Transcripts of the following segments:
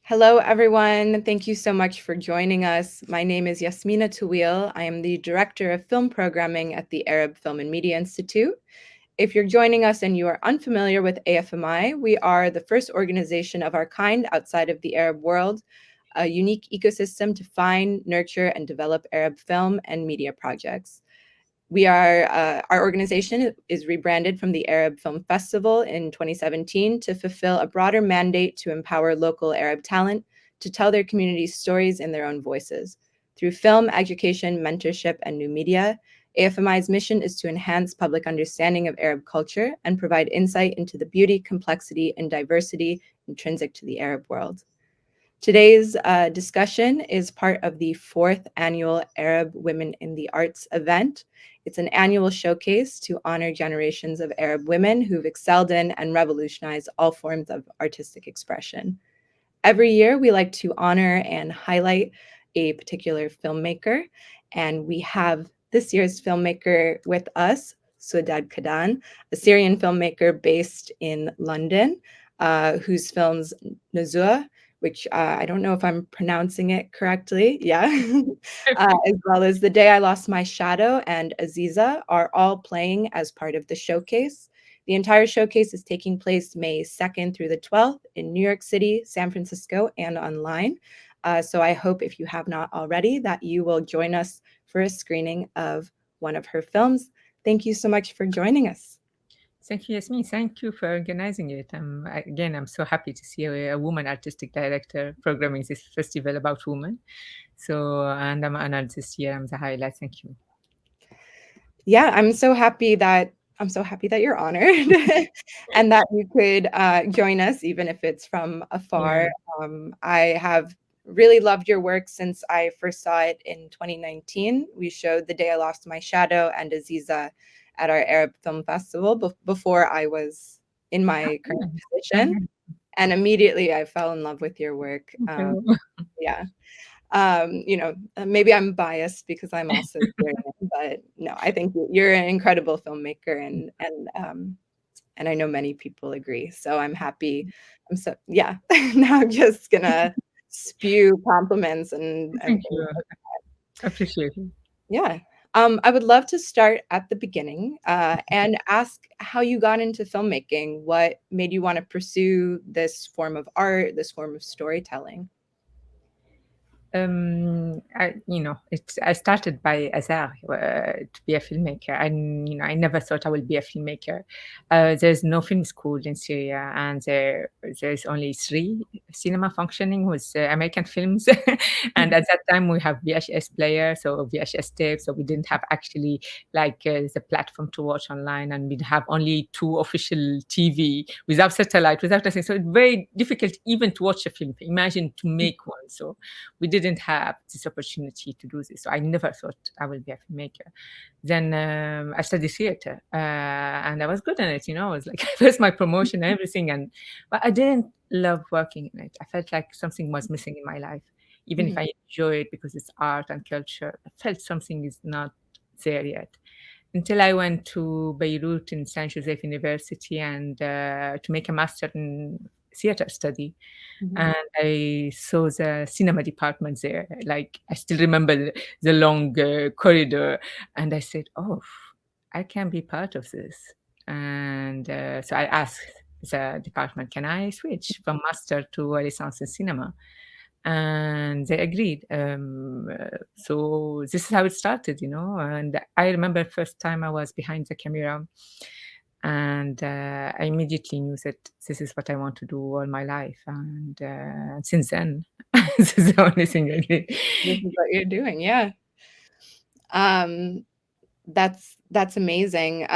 Hello, everyone. Thank you so much for joining us. My name is Yasmina Tawil. I am the Director of Film Programming at the Arab Film and Media Institute. If you're joining us and you are unfamiliar with AFMI, we are the first organization of our kind outside of the Arab world, a unique ecosystem to find, nurture, and develop Arab film and media projects. Our organization is rebranded from the Arab Film Festival in 2017 to fulfill a broader mandate to empower local Arab talent to tell their community's stories in their own voices. Through film, education, mentorship, and new media, AFMI's mission is to enhance public understanding of Arab culture and provide insight into the beauty, complexity, and diversity intrinsic to the Arab world. Today's discussion is part of the 4th annual Arab Women in the Arts event. It's an annual showcase to honor generations of Arab women who've excelled in and revolutionized all forms of artistic expression. Every year, we like to honor and highlight a particular filmmaker, and we have this year's filmmaker with us, Soudade Kaadan, a Syrian filmmaker based in London, whose films NEZOUH, which I don't know if I'm pronouncing it correctly, yeah, as well as The Day I Lost My Shadow and AZIZA are all playing as part of the showcase. The entire showcase is taking place May 2nd through the 12th in New York City, San Francisco, and online. So I hope if you have not already that you will join us for a screening of one of her films. Thank you so much for joining us. Thank you, Yasmin. Thank you for organizing it. I'm so happy to see a woman artistic director programming this festival about women. And I'm honored this year. I'm the highlight. Thank you. Yeah, I'm so happy that you're honored and that you could join us, even if it's from afar. Yeah. I have really loved your work since I first saw it in 2019. We showed The Day I Lost My Shadow and AZIZA at our Arab Film Festival before I was in my current position. And immediately I fell in love with your work. Yeah. Maybe I'm biased because I'm also Syrian, but no, I think you're an incredible filmmaker and I know many people agree. So I'm happy. Now I'm just gonna spew compliments and Thank you. Appreciate it. Yeah. I would love to start at the beginning and ask how you got into filmmaking. What made you want to pursue this form of art, this form of storytelling? I started by Azar to be a filmmaker. I never thought I would be a filmmaker. There's no film school in Syria, and there's only 3 cinema functioning with American films. And at that time, we have VHS player, so VHS tape. So we didn't have actually the platform to watch online, and we'd have only 2 official TV without satellite, without nothing. So it's very difficult even to watch a film. Imagine to make one. So we didn't have this opportunity to do this. So I never thought I would be a filmmaker. Then I studied theater and I was good in it, It was like first my promotion and everything. But I didn't love working in it. I felt like something was missing in my life. Even if I enjoy it because it's art and culture, I felt something is not there yet. Until I went to Beirut in Saint Joseph University and to make a master in theater study. And I saw the cinema department there. Like, I still remember the long corridor. And I said, oh, I can be part of this. And so I asked the department, can I switch from master to a license in cinema? And they agreed. So this is how it started, And I remember first time I was behind the camera, and I immediately knew that this is what I want to do all my life. And since then, this is the only thing I did. This is what you're doing, yeah. That's amazing.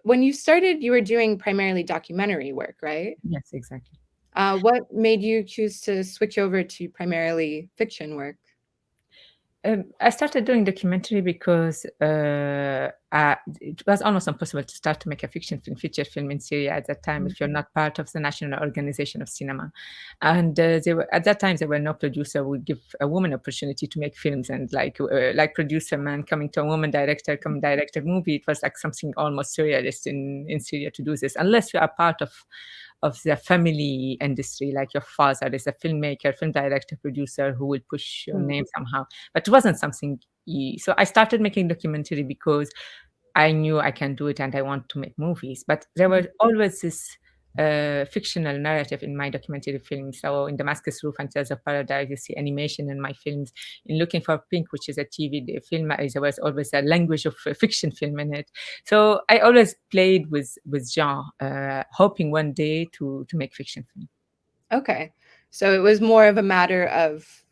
When you started, you were doing primarily documentary work, right? Yes, exactly. What made you choose to switch over to primarily fiction work? I started doing documentary because it was almost impossible to start to make a feature film in Syria at that time if you're not part of the National Organization of Cinema. And at that time, there were no producer who would give a woman opportunity to make films, and like producer man coming to a woman director, come direct a movie. It was like something almost surrealist in Syria to do this, unless you are part of of the family industry, like your father is a filmmaker, film director, producer who will push your name somehow. But it wasn't something. So I started making documentary because I knew I can do it and I want to make movies. But there was always this fictional narrative in my documentary films. So in Damascus Roof and Tales of Paradise, you see animation in my films. In Looking for Pink, which is a TV film, there was always a language of fiction film in it. So I always played with genre, hoping one day to make fiction film. Okay. So it was more of a matter of,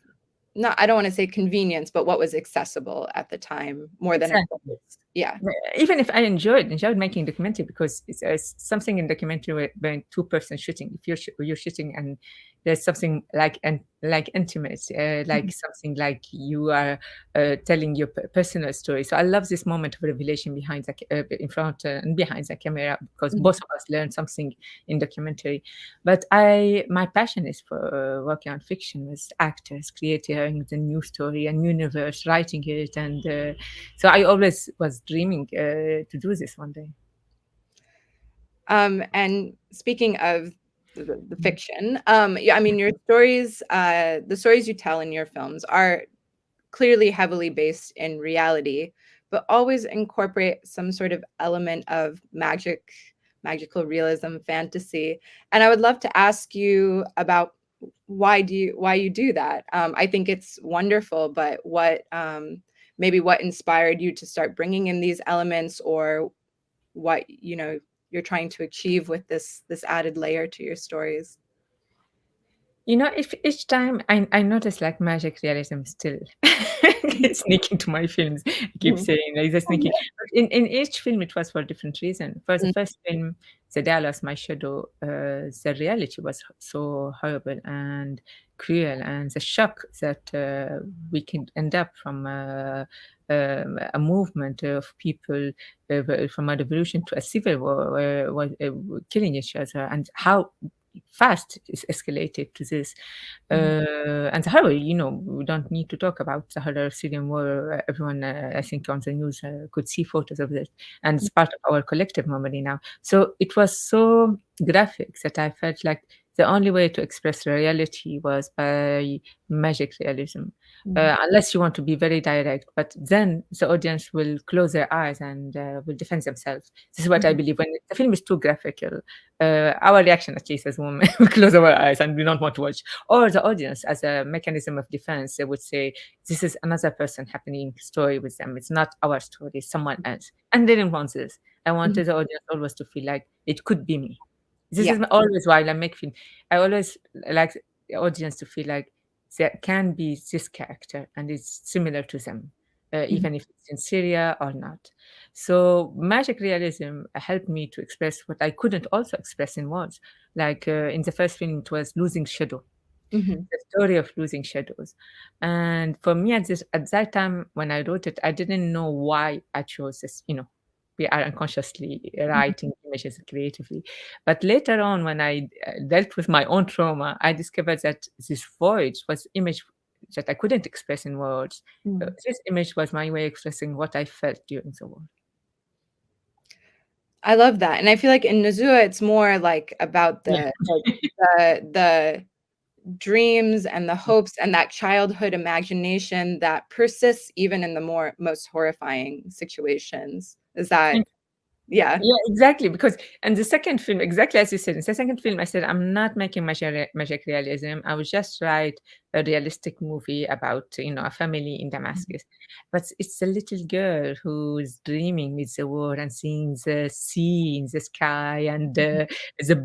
not, I don't want to say convenience, but what was accessible at the time more than Exactly. yeah. Even if I enjoyed making documentary, because it's something in documentary when two-person shooting. If you're shooting and there's something like intimate, like something like you are telling your personal story. So I love this moment of revelation behind in front and behind the camera, because both of us learn something in documentary. But my passion is for working on fiction with actors, creating the new story, a new universe, writing it, and so I always was dreaming to do this one day. And speaking of the fiction, yeah, I mean, your stories, the stories you tell in your films are clearly heavily based in reality, but always incorporate some sort of element of magical realism, fantasy. And I would love to ask you about why you do that. I think it's wonderful, but what maybe what inspired you to start bringing in these elements, or what you're trying to achieve with this added layer to your stories? If each time I notice like magic realism still sneaking to my films. I keep saying like the sneaking. But in each film, it was for a different reason. For the first film, The Day I Lost My Shadow, the reality was so horrible and cruel, and the shock that we can end up from a movement of people from a revolution to a civil war, were killing each other, and how fast is escalated to this. And the horror, we don't need to talk about the horror of Syrian war. Everyone, I think, on the news could see photos of it, and it's part of our collective memory now. So it was so graphic that I felt like the only way to express reality was by magic realism, unless you want to be very direct. But then the audience will close their eyes and will defend themselves. This is what I believe. When the film is too graphical, our reaction, at least as women, we close our eyes and we don't want to watch. Or the audience, as a mechanism of defense, they would say, "This is another person happening story with them. It's not our story, it's someone else." And they didn't want this. I wanted the audience always to feel like it could be me. This is always why I make film. I always like the audience to feel like there can be this character and it's similar to them, even if it's in Syria or not. So magic realism helped me to express what I couldn't also express in words. Like in the first film, it was Losing Shadow, the story of losing shadows. And for me, at that time when I wrote it, I didn't know why I chose this. We are unconsciously writing images creatively. But later on, when I dealt with my own trauma, I discovered that this void was image that I couldn't express in words. This image was my way of expressing what I felt during the war. I love that. And I feel like in NEZOUH, it's more like about the dreams and the hopes and that childhood imagination that persists even in the most horrifying situations. Is that, yeah. Yeah, exactly. Because and the second film, exactly as you said, in the second film, I said I'm not making magic realism. I would just write a realistic movie about a family in Damascus. But it's a little girl who's dreaming with the war and seeing the sea in the sky and the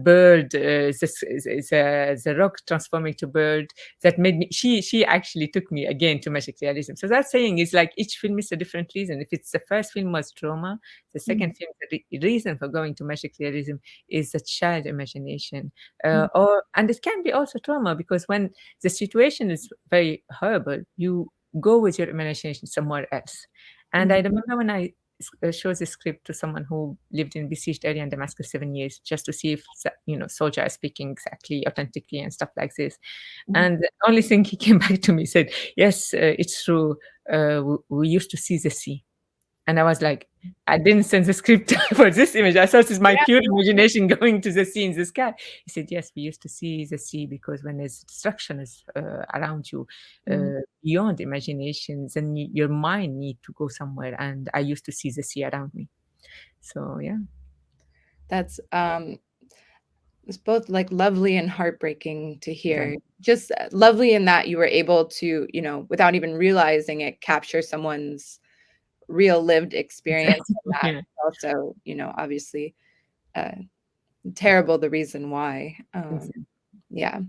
bird, the rock transforming to bird. That made me. She actually took me again to magic realism. So that saying is like each film is a different reason. If it's the first film was trauma, the second film, the reason for going to magic realism is the child imagination, and it can be also trauma, because when the situation is very horrible, you go with your imagination somewhere else. And I remember when I showed the script to someone who lived in besieged area in Damascus 7 years, just to see if soldier is speaking exactly, authentically, and stuff like this. And the only thing he came back to me said, "Yes, it's true. We used to see the sea." And I was like, I didn't send the script for this image. I thought it's my Yeah. pure imagination going to the sea in the sky. He said, yes, we used to see the sea because when there's destruction is around you, Mhm. beyond imagination, then your mind need to go somewhere. And I used to see the sea around me. So, yeah. That's it's both like lovely and heartbreaking to hear. Exactly. Just lovely in that you were able to, without even realizing it, capture someone's real lived experience. And that Yeah. also, obviously uh, terrible the reason why. Exactly. Yeah.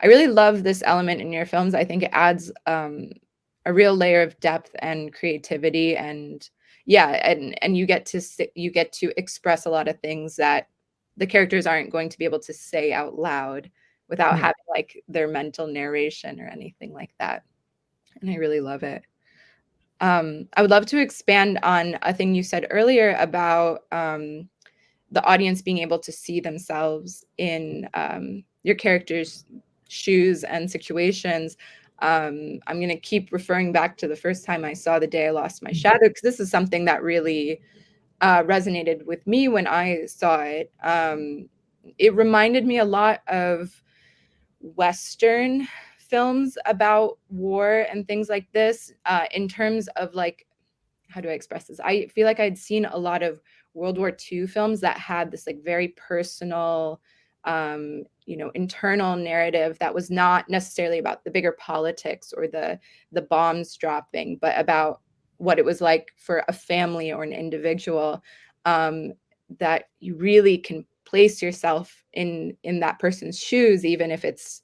I really love this element in your films. I think it adds a real layer of depth and creativity, and yeah, and you get to express a lot of things that the characters aren't going to be able to say out loud without Yeah. having like their mental narration or anything like that. And I really love it. I would love to expand on a thing you said earlier about the audience being able to see themselves in your characters' shoes and situations. I'm going to keep referring back to the first time I saw The Day I Lost My Shadow, because this is something that really resonated with me when I saw it. It reminded me a lot of Western films about war and things like this, in terms of like, how do I express this? I feel like I'd seen a lot of World War II films that had this like very personal, internal narrative that was not necessarily about the bigger politics or the bombs dropping, but about what it was like for a family or an individual. That you really can place yourself in that person's shoes, even if it's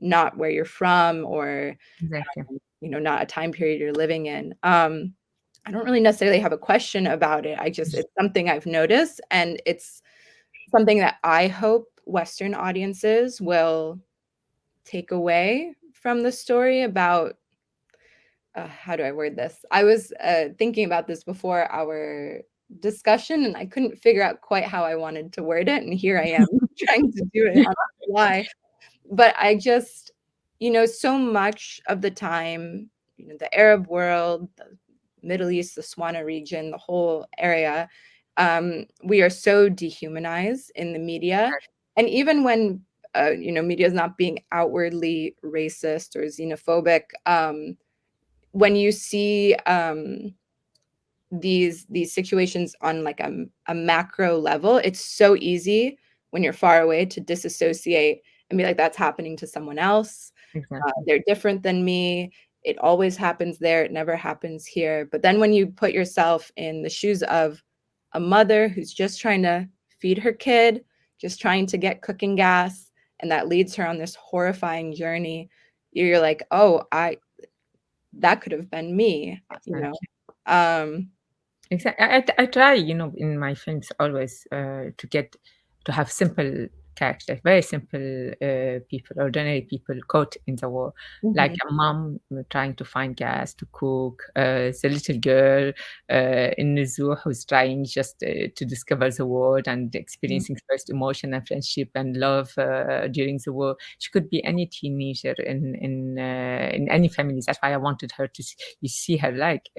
not where you're from, or Exactly. not a time period you're living in. I don't really necessarily have a question about it. It's something I've noticed, and it's something that I hope Western audiences will take away from the story about. How do I word this? I was thinking about this before our discussion, and I couldn't figure out quite how I wanted to word it. And here I am trying to do it on the fly. But I just, so much of the time, the Arab world, the Middle East, the Swana region, the whole area, we are so dehumanized in the media. And even when, media is not being outwardly racist or xenophobic, when you see these situations on like a macro level, it's so easy when you're far away to disassociate and be like, that's happening to someone else. Exactly. They're different than me. It always happens there. It never happens here. But then when you put yourself in the shoes of a mother who's just trying to feed her kid, just trying to get cooking gas, and that leads her on this horrifying journey, you're like, oh, that could have been me, Exactly. Um, Exactly. I try, in my films always to have simple characters, very simple people, ordinary people caught in the war, like mhm, a mom trying to find gas to cook, the little girl in NEZOUH who's trying just to discover the world and mhm, experiencing first emotion and friendship and love during the war. She could be any teenager in any family. That's why I wanted her to you see her like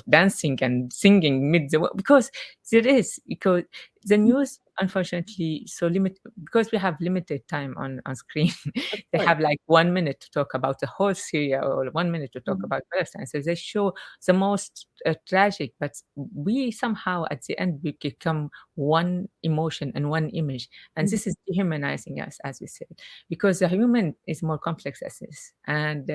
dancing and singing mid the because there is because the news unfortunately so limited because we have limited time on screen. of They course. have like 1 minute to talk about the whole Syria or 1 minute to talk Mhm, about Palestine. So they show the most tragic, but we somehow at the end we become one emotion and one image, and mhm, this is dehumanizing us, as we said, because the human is more complex as this, and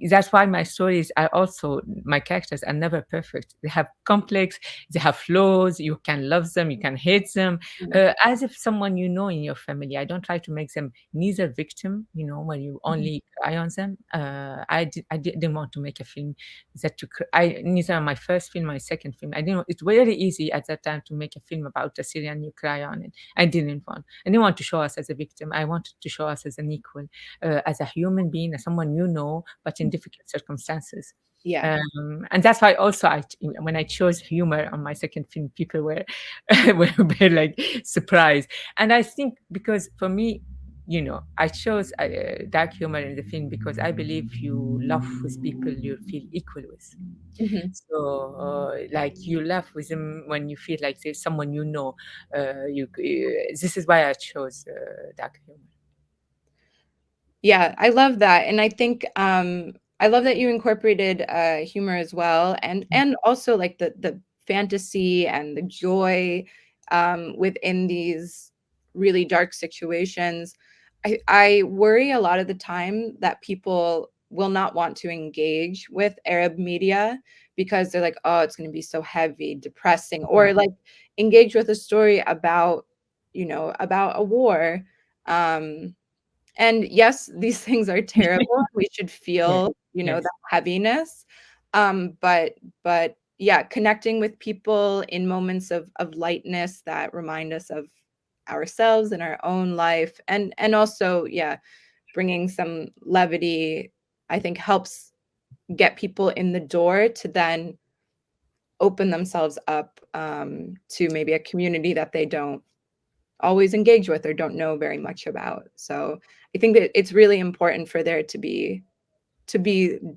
that's why my stories are also my characters are never perfect. They have complex, they have flaws. You can love them, you can hate them, mhm, as if someone you know in your family. I don't try to make them neither victim, when you mhm, only cry on them. I didn't want to make a film that you I neither my first film, my second film. I didn't. It's very easy at that time to make a film about a Syrian. You cry on it. I didn't want to show us as a victim. I wanted to show us as an equal, as a human being, as someone but in mhm. difficult circumstances. Yeah. And that's why also when I chose humor on my second film, people were were like surprised. And I think because for me, I chose dark humor in the film because I believe you laugh with people you feel equal with. Mhm. So, like you laugh with them when you feel like there's someone this is why I chose dark humor. Yeah, I love that, and I think, I love that you incorporated, humor as well, and also, like, the fantasy and the joy, within these really dark situations. I worry a lot of the time that people will not want to engage with Arab media because they're like, "Oh, it's gonna be so heavy, depressing," Yeah. or, like, engage with a story about, about a war, um and yes, these things are terrible. We should Yes. feel, Yes. that heaviness. But yeah, connecting with people in moments of lightness that remind us of ourselves and our own life, and also, yeah, bringing some levity, I think helps get people in the door to then open themselves up, to maybe a community that they don't always engage with or don't know very much about. So I think that it's really important for there to be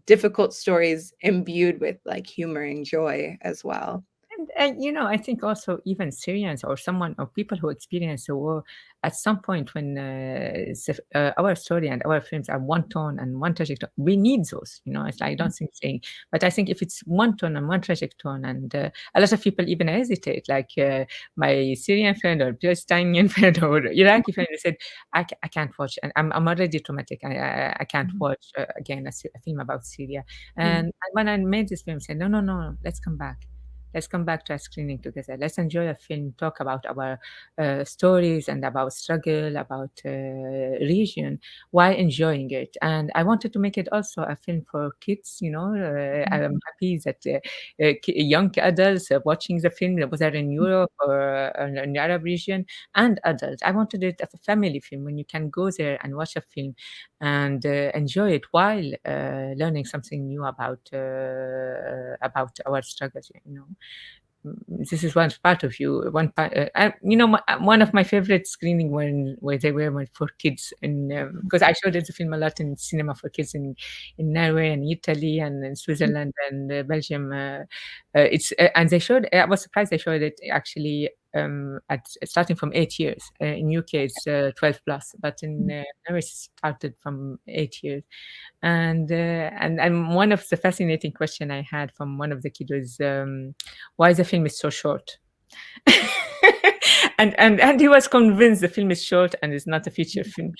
difficult stories imbued with like humor and joy as well. And I think also even Syrians or someone or people who experience the war at some point when our story and our films are one tone and one trajectory, we need those. It's like I don't think saying, but I think if it's one tone and one trajectory, and a lot of people even hesitate, like my Syrian friend or Palestinian friend or Iraqi friend, they said, I can't watch, and I'm already traumatic. I can't Mhm. watch again a film about Syria. Mhm. And when I made this film, I said, no, no, no, let's come back. Let's come back to a screening together. Let's enjoy a film, talk about our stories and about struggle, about region, while enjoying it. And I wanted to make it also a film for kids. I'm happy that young adults watching the film, whether in Europe or in the Arab region, and adults. I wanted it as a family film when you can go there and watch a film and enjoy it while learning something new about our struggles. This is one part of you. One part, one of my favorite screening when where they were for kids, and because I showed the film a lot in cinema for kids in Norway and Italy and in Switzerland and Belgium. It's and they showed. I was surprised they showed it actually at starting from 8 years. In UK, it's 12 plus, but in Norway, it started from 8 years. And one of the fascinating question I had from one of the kids was, why the film is so short? And he was convinced the film is short and it's not a feature film,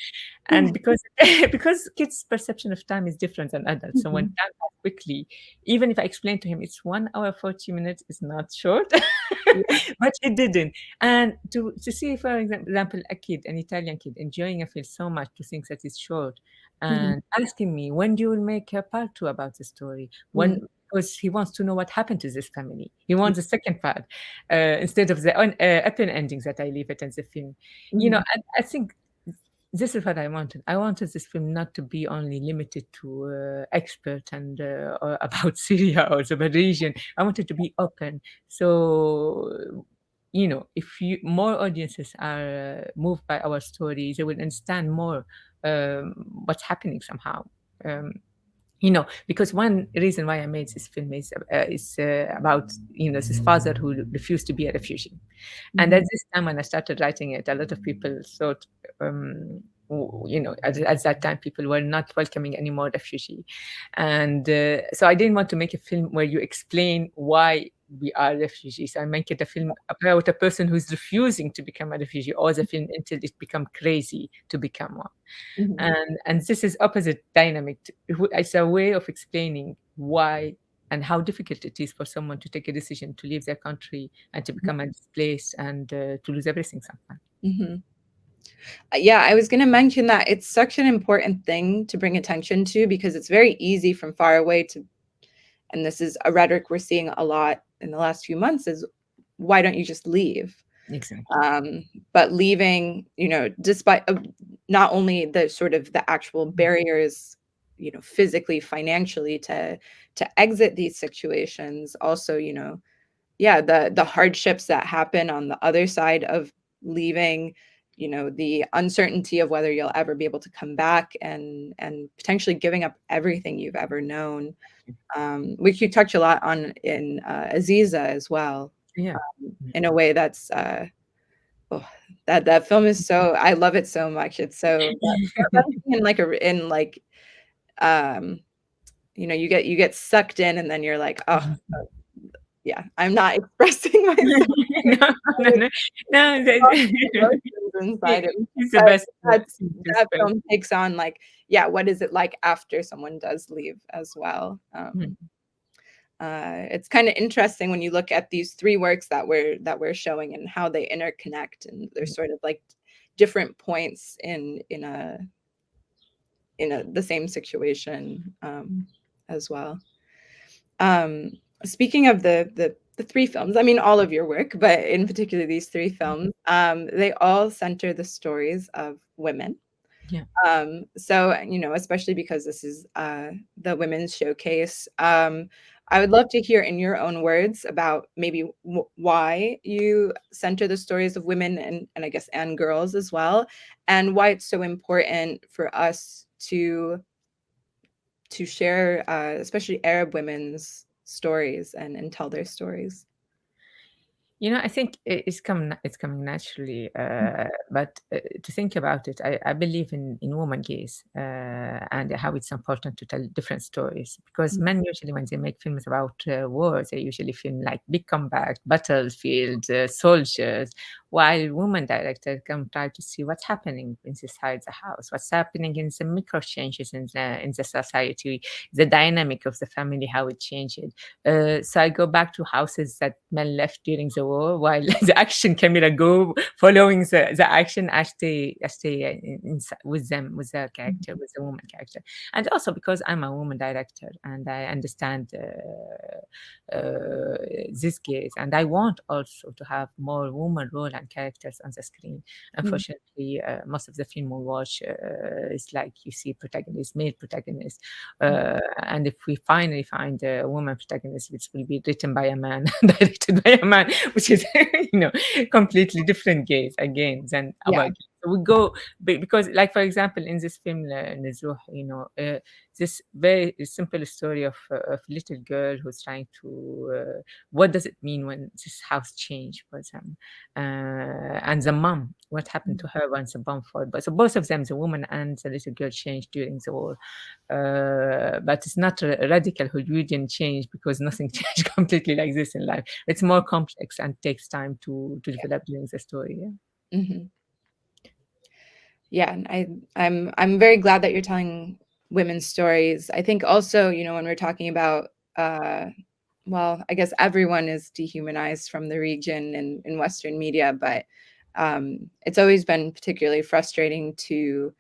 and because because kids' perception of time is different than adults. So when Mhm. time passes quickly, even if I explain to him it's 1 hour 40 minutes, it's not short, Yeah. but it didn't. And to see, for example, a kid, an Italian kid, enjoying a film so much to think that it's short, Mhm. and asking me when you will make a part two about the story, Mhm. when because he wants to know what happened to this family. He wants the second part instead of the open endings that I leave it in the film. Mhm. I think this is what I wanted. I wanted this film not to be only limited to expert and or about Syria or the region. I wanted to be open. So, if more audiences are moved by our stories, they will understand more what's happening somehow. Um, because one reason why I made this film is about this father who refused to be a refugee, and at Mhm. this time when I started writing it, a lot of people thought, at that time people were not welcoming any more refugee, and so I didn't want to make a film where you explain why we are refugees. I make it a film about a person who's refusing to become a refugee, or the film until it become crazy to become one. Mhm. And this is opposite dynamic. It's a way of explaining why and how difficult it is for someone to take a decision to leave their country and to become a displaced and to lose everything sometimes. Mhm. Yeah, I was gonna mention that it's such an important thing to bring attention to because it's very easy from far away to, and this is a rhetoric we're seeing a lot in the last few months, is why don't you just leave? Exactly. Um, but leaving, despite not only the sort of the actual barriers, physically, financially to exit these situations, also, yeah, the hardships that happen on the other side of leaving, the uncertainty of whether you'll ever be able to come back, and potentially giving up everything you've ever known, which you touch a lot on in AZIZA as well. Yeah. In a way that's that film is so, I love it so much. It's so in like you get sucked in, and then you're like, oh yeah, I'm not expressing myself. No, Inside it. it's the best. That film takes on like, what is it like after someone does leave as well. It's kind of interesting when you look at these three works that we're showing and how they interconnect, and they're sort of like different points in the same situation as well. Speaking of the three films, I mean all of your work, but in particular these three films, they all center the stories of women. Yeah. So especially because this is the women's showcase, I would love to hear in your own words about maybe why you center the stories of women, and I guess and girls as well, and why it's so important for us to share especially Arab women's stories and tell their stories. I think it's coming naturally, but to think about it, I believe in woman gaze, and how it's important to tell different stories, because men usually, when they make films about wars, they usually film like big combat battlefield soldiers, while women directors can try to see what's happening inside the house, what's happening in the micro changes in the society, the dynamic of the family, how it changed. So I go back to houses that men left during the war, while the action camera go following the action. I stay with them, with the character, with the woman character. And also because I'm a woman director and I understand this case, and I want also to have more woman role and characters on the screen. Unfortunately, most of the film we watch is like you see protagonist, male protagonist, and if we finally find a woman protagonist, which will be written by a man, directed by a man, which is completely different case again than our case. So we go because, like for example, in this film NEZOUH, this very simple story of a little girl who's trying to what does it mean when this house changed for them, and the mom, what happened to her once the bomb fell. But so both of them, the woman and the little girl, changed during the war. But it's not a radical Hollywoodian change, because nothing changed completely like this in life. It's more complex and takes time to develop during the story. And I'm very glad that you're telling women's stories. I think also, when we're talking about well, I guess everyone is dehumanized from the region in Western media, but it's always been particularly frustrating to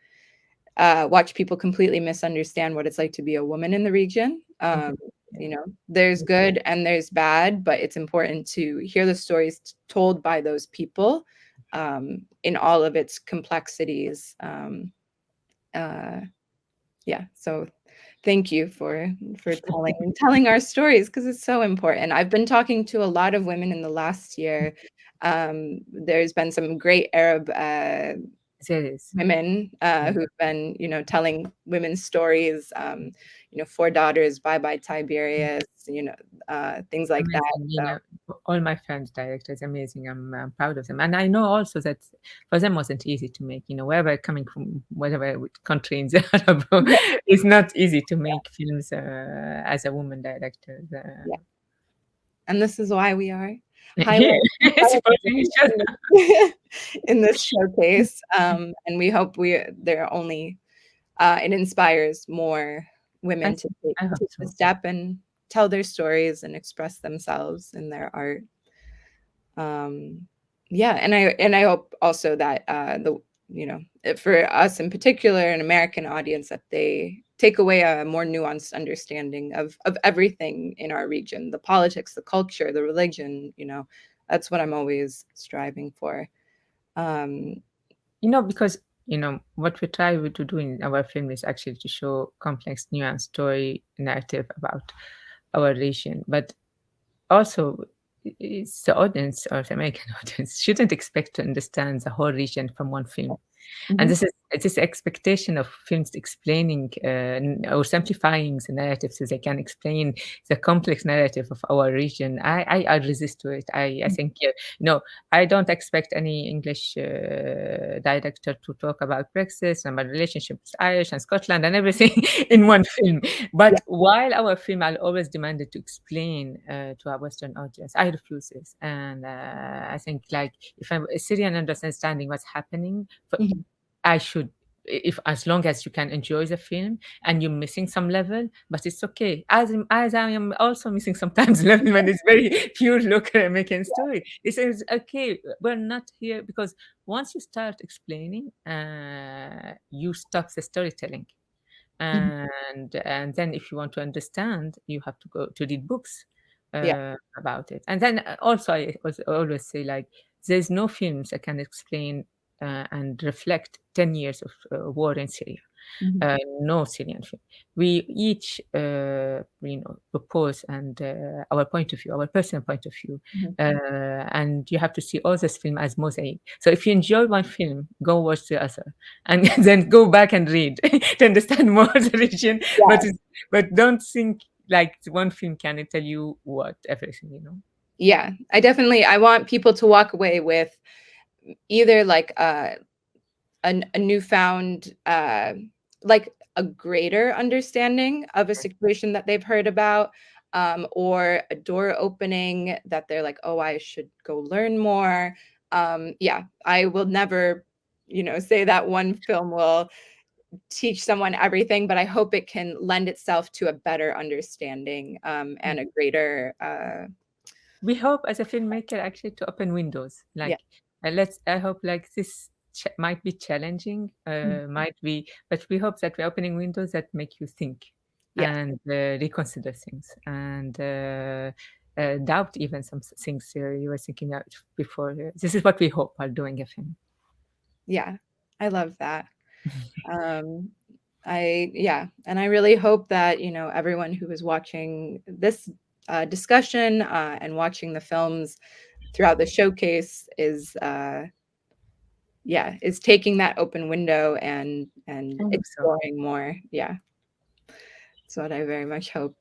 watch people completely misunderstand what it's like to be a woman in the region. There's good and there's bad, but it's important to hear the stories told by those people in all of its complexities. So thank you for telling our stories, because it's so important. I've been talking to a lot of women in the last year. There's been some great Arab women who've been, telling women's stories, 4 Daughters, Bye Bye Tiberius, things like amazing, that. All my friends, directors, amazing. I'm proud of them. And I know also that for them wasn't easy to make, wherever coming from, whatever country in the Arab, it's not easy to make films as a woman director. And this is why we are in this showcase, and we hope they're only it inspires more women to take the step and tell their stories and express themselves in their art. And I hope also that for us in particular, an American audience, that they take away a more nuanced understanding of everything in our region, the politics, the culture, the religion. That's what I'm always striving for. Because what we try to do in our film is actually to show complex, nuanced story narrative about our region, but also it's the audience or the American audience shouldn't expect to understand the whole region from one film. And Mhm. this expectation of films explaining or simplifying the narrative so they can explain the complex narrative of our region. I resist to it. I think I don't expect any English director to talk about Brexit and my relationship with Irish and Scotland and everything in one film. Yeah. But while our film, I'll always demand it to explain to our Western audience. I refuse this, and I think like if I'm a Syrian understanding what's happening, Mhm. I should, if as long as you can enjoy the film and you're missing some level, but it's okay. As I am also missing sometimes level when it's very pure local American story. It is okay. We're not here because once you start explaining, you stop the storytelling. Mhm. And then if you want to understand, you have to go to read books Yeah. about it. And then also I always say like there's no films that can explain and reflect 10 years of war in Syria. Mhm. No Syrian film. We each, propose and our point of view, our personal point of view, Mhm. and you have to see all this film as mosaic. So if you enjoy one film, go watch the other, and then go back and read to understand more the region. Yeah. But don't think like one film can tell you what everything. Yeah. I want people to walk away with either like a newfound like a greater understanding of a situation that they've heard about, or a door opening that they're like, oh, I should go learn more. Yeah, I will never, say that one film will teach someone everything, but I hope it can lend itself to a better understanding, and a greater We hope as a filmmaker actually to open windows yeah. like I hope like this might be challenging, Mhm. might be, but we hope that we're opening windows that make you think Yes. and reconsider things and doubt even some things you were thinking out before. This is what we hope while doing a film. Yeah. I love that. Um, and I really hope that, everyone who is watching this discussion and watching the films throughout the showcase is taking that open window and I hope so. exploring more. Yeah, that's what I very much hope.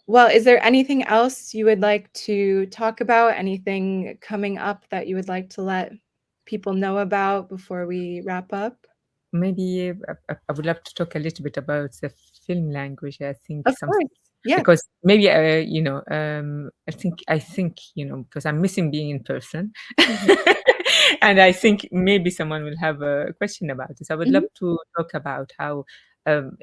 Well, is there anything else you would like to talk about? Anything coming up that you would like to let people know about before we wrap up? Maybe I would love to talk a little bit about the film language. I think Of something course. Yeah. because maybe I think because I'm missing being in person, Mhm. and I think maybe someone will have a question about this. I would love Mhm. to talk about how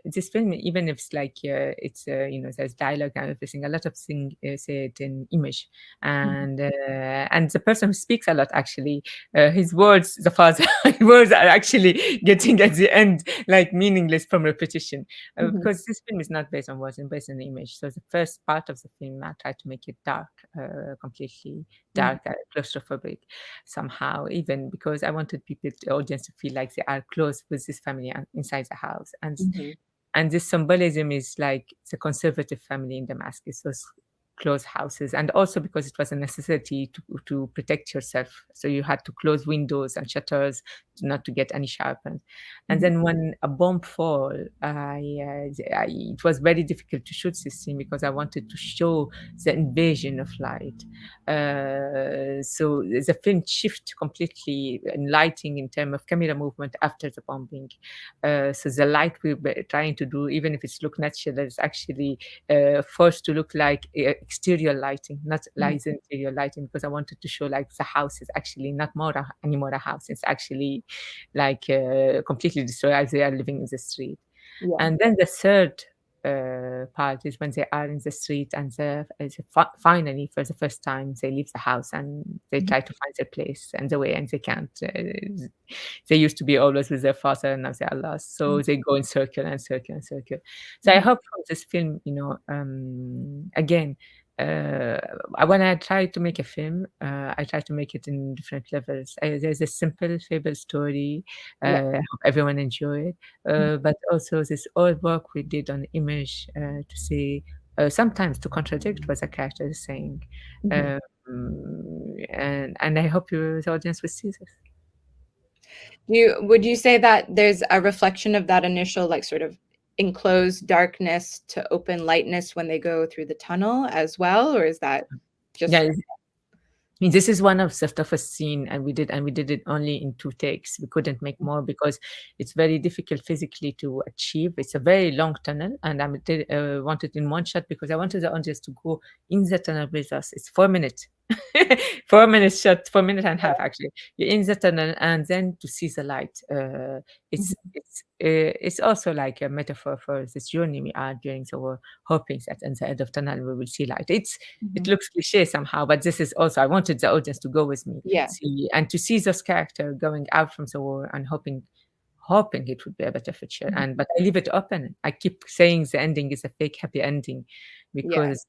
this film, even if it's like it's there's dialogue and everything, a lot of things said in image, Mhm. and the person who speaks a lot actually his words, the father words are actually getting at the end like meaningless from repetition Mhm. because this film is not based on words and based on image. So the first part of the film I tried to make it dark, completely Mhm. dark, claustrophobic somehow, even because I wanted people, the audience, to feel like they are close with this family inside the house. Mhm. And this symbolism is like the conservative family in Damascus, those close houses, and also because it was a necessity to protect yourself. So you had to close windows and shutters not to get any sharpened. And Mhm. then when a bomb fall, it was very difficult to shoot this scene because I wanted to show the invasion of light. So the film shift completely in lighting in terms of camera movement after the bombing. So the light we were trying to do, even if it's look natural, is actually forced to look like exterior lighting, not Mhm. like the interior lighting, because I wanted to show like the house is actually not more anymore a house. It's actually like completely destroyed as they are living in the street. Yeah. And then the third part is when they are in the street and finally, for the first time, they leave the house and they Mhm. try to find their place and the way, and they can't. They used to be always with their father, and now they are lost. So Mhm. they go in circle and circle and circle. So I Mhm. hope from this film, again, when I try to make a film, I try to make it in different levels. There's a simple fable story. Yeah. I hope everyone enjoy it. Mhm. But also this all work we did on image to say sometimes to contradict what the character is saying. Mhm. And I hope the audience will see this. Would you say that there's a reflection of that initial, like, sort of enclosed darkness to open lightness when they go through the tunnel as well, or is that just Yeah, I mean, this is one of the toughest scene, and we did it only in 2 takes. We couldn't make more because it's very difficult physically to achieve. It's a very long tunnel, and I did wanted in one shot because I wanted the audience to go in the tunnel with us. It's 4 minutes. 4 minutes shot, 4 minutes and a half actually. You're in the tunnel and then to see the light. Mhm. It's also like a metaphor for this journey we are doing. So we're hoping that in the end of tunnel we will see light. It Mhm. looks cliché somehow, but this is also I wanted the audience to go with me, Yeah. see and to see this character going out from the war and hoping it would be a better future. Mhm. But I leave it open. I keep saying the ending is a fake happy ending Yeah. because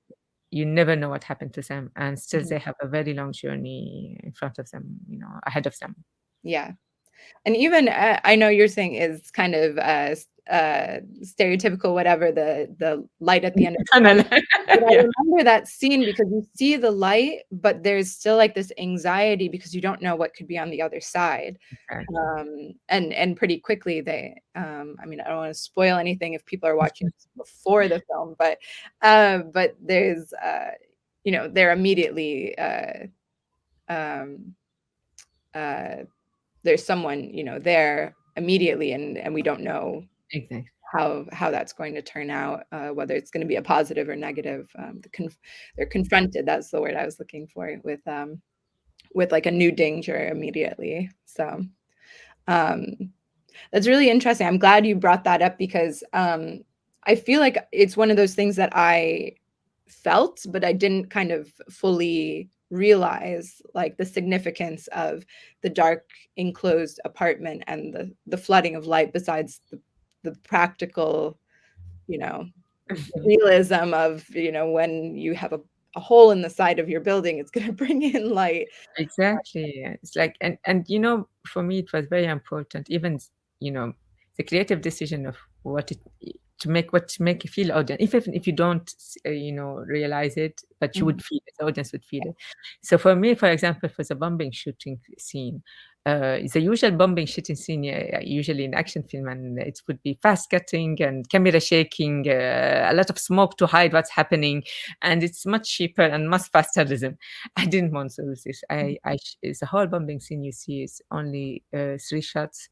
you never know what happened to them, and still Mhm. they have a very long journey in front of them, ahead of them. Yeah. And even, I know you're saying is kind of, stereotypical, whatever, the light at the end of the tunnel. Tunnel. But I Yeah, remember that scene because you see the light, but there's still, like, this anxiety because you don't know what could be on the other side. exactly. And pretty quickly I mean, I don't wanna spoil anything if people are watching this before the film, but there's, they're immediately, um, uh, there's someone, there immediately, and we don't know Exactly. how that's going to turn out, whether it's gonna be a positive or negative. They're confronted, that's the word I was looking for, with, like, a new danger immediately. So, um, that's really interesting. I'm glad you brought that up because, I feel like it's one of those things that I felt, but I didn't kind of fully realize, like, the significance of the dark enclosed apartment and the flooding of light besides the practical, you know, realism of, when you have a hole in the side of your building, it's gonna bring in light. Exactly. Yeah. It's like and for me it was very important, even you know, the creative decision of what it to make you feel audience, even if you don't realize it, but you Mhm, would feel it, the audience would feel it. So for me, for example, for the bombing shooting scene, the usual bombing shooting scene, yeah, usually in action film, and it would be fast cutting and camera shaking, a lot of smoke to hide what's happening, and it's much cheaper and much faster rhythm. I didn't want to do this. mhm, It's a whole bombing scene you see is only 3 shots,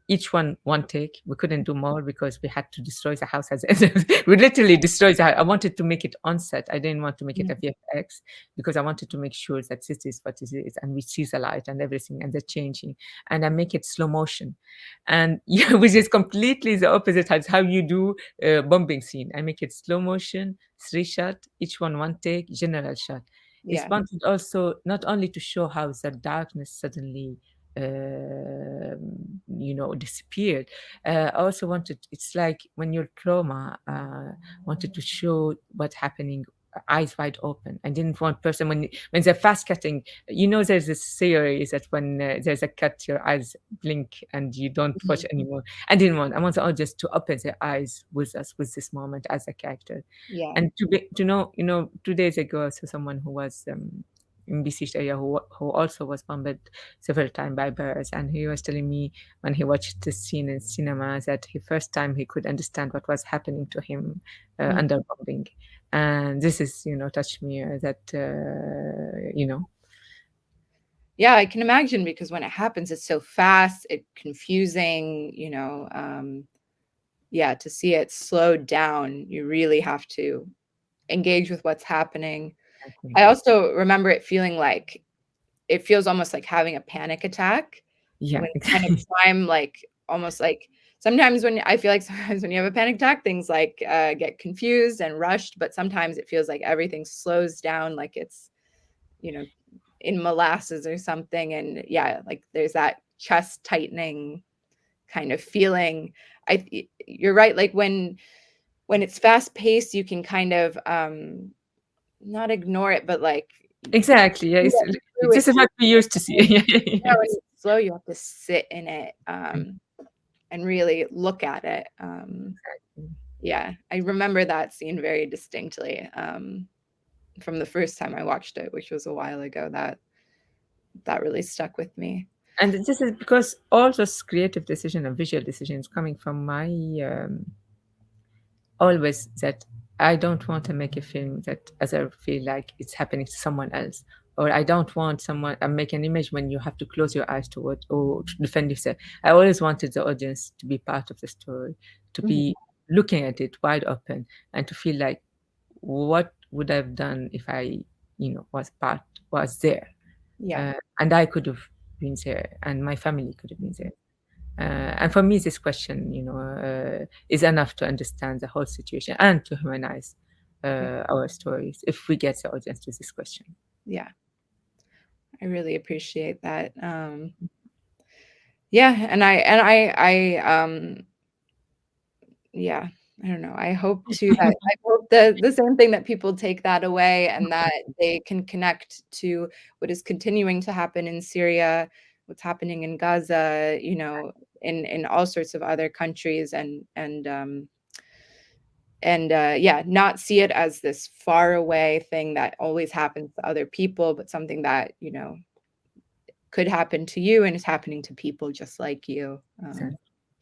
each one take. We couldn't do more because we had to destroy the house. We literally destroyed the house. I wanted to make it on set. I didn't want to make it a mhm, VFX because I wanted to make sure that this is what it is, and we see the light and everything, and the changing, and I make it slow motion, and yeah, which is completely the opposite as how you do bombing scene. I make it slow motion, 3 shot, each one take, general shot. It's yeah, wanted also not only to show how the darkness suddenly disappeared. I also wanted, it's like when you're trauma, wanted to show what's happening, eyes wide open. I didn't want person when they're fast cutting, there's this theory is that when there's a cut, your eyes blink and you don't watch mhm, anymore. I want the audience to open their eyes with us, with this moment as a character. yeah, And to know, 2 days ago, I saw someone who was in besieged area who also was bombed several times by birds, and he was telling me when he watched this scene in cinema that the first time he could understand what was happening to him mhm. under bombing, and this is touched me that Yeah, I can imagine because when it happens, it's so fast, it's confusing, yeah, to see it slowed down, you really have to engage with what's happening. exactly. I also remember it feeling like it feels almost like having a panic attack Yeah, when kind of exactly. time, like, almost like sometimes when I feel like sometimes when you have a panic attack, things, like, get confused and rushed, but sometimes it feels like everything slows down, like it's, you know, in molasses or something, and yeah, like, there's that chest tightening kind of feeling. You're right, like, when it's fast paced, you can kind of, not ignore it, but, like, Exactly, yeah, get through it. this is what we used to see. Yeah, when Yes. it's slow, you have to sit in it, and really look at it. Exactly. Yeah, I remember that scene very distinctly from the first time I watched it, which was a while ago. That really stuck with me. And this is because all those creative decision and visual decisions coming from my always that I don't want to make a film that as I feel like it's happening to someone else. Or I don't want someone make an image when you have to close your eyes to what or to defend yourself. I always wanted the audience to be part of the story, to Mhm. be looking at it wide open and to feel like what would I have done if I, was there. Yeah, And I could have been there and my family could have been there. And for me, this question, is enough to understand the whole situation and to humanize our stories if we get the audience to this question. yeah. I really appreciate that. Yeah, yeah, I don't know. I hope the same thing, that people take that away and that they can connect to what is continuing to happen in Syria, what's happening in Gaza, in all sorts of other countries, yeah, not see it as this far away thing that always happens to other people, but something that, could happen to you and is happening to people just like you.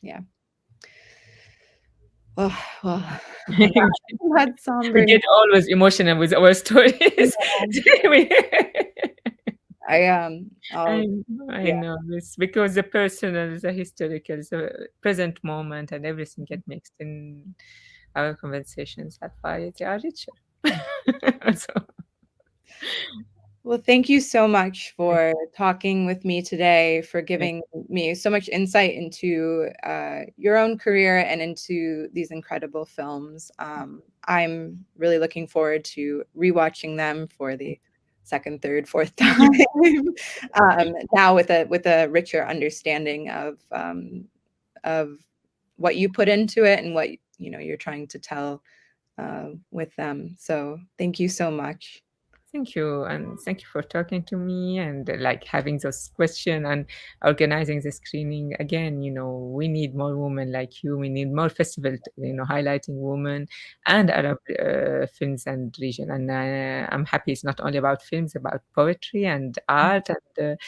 Yeah. Oh, well, that's somber. We get always emotional with our stories. I'll I yeah, know this because the personal, the historical, the present moment, and everything get mixed in our conversations. That's why they are richer. So, well, thank you so much for talking with me today, for thank giving me so much insight into your own career and into these incredible films. I'm really looking forward to rewatching them for the second, third, fourth time, now with a richer understanding of what you put into it and what you're trying to tell with them. So thank you so much. Thank you, and thank you for talking to me and like having those questions and organizing the screening. Again, we need more women like you. We need more festivals, highlighting women and Arab films and region. And I'm happy it's not only about films, about poetry and art. And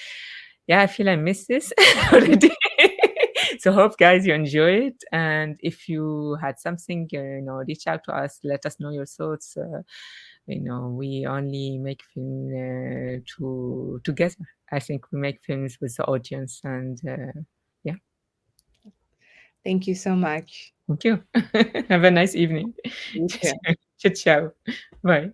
yeah, I feel I miss this already. So hope guys you enjoy it, and if you had something, reach out to us, let us know your thoughts. We only make film together. I think we make films with the audience, and yeah. Thank you so much. Thank you. Have a nice evening. You too. Ciao, ciao. Bye.